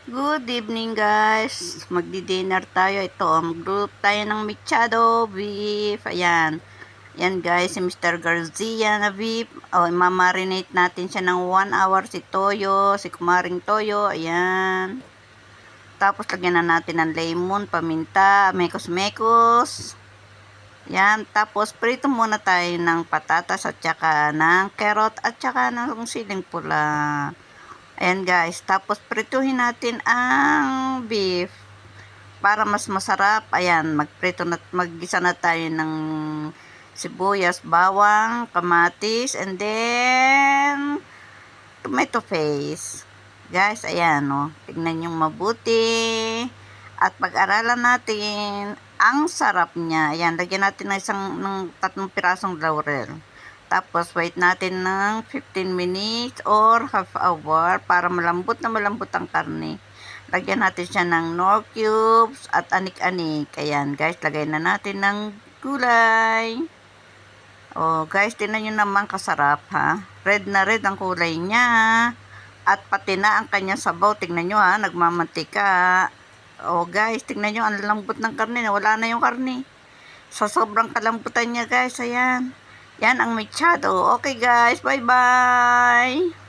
Good evening guys. Magdi-dinner tayo. Ito, mag-group tayo ng mechado beef. Ayan. Yan guys, si Mr. Garcia na beef. O, mamarinate natin siya ng 1 hour si Toyo, si Kumaring Toyo. Ayan. Tapos lagyan na natin ng lemon, paminta, mekos-mekos. Yan. Tapos prito muna tayo ng patatas at saka ng carrot at saka ng siling pula. Ayan guys, tapos prituhin natin ang beef para mas masarap. Ayan, maggisa na tayo ng sibuyas, bawang, kamatis, and then tomato paste. Guys, ayan o, tignan nyo mabuti at pag-aralan natin ang sarap niya. Ayan, lagyan natin ng 3 pirasong laurel. Tapos, wait natin ng 15 minutes or half hour para malambot na malambot ang karne. Lagyan natin siya ng nor cubes at anik-anik. Ayan, guys, lagay na natin ng gulay. Oh, guys, tingnan nyo naman kasarap, ha? Red na red ang kulay niya. At pati na ang kanya sabaw. Tingnan nyo, ha? Nagmamantika. Oh, guys, tingnan nyo, ang lambot ng karne. Wala na yung karne. Sa sobrang kalambutan niya, guys, ayan. Yan ang mechado. Okay guys, bye-bye!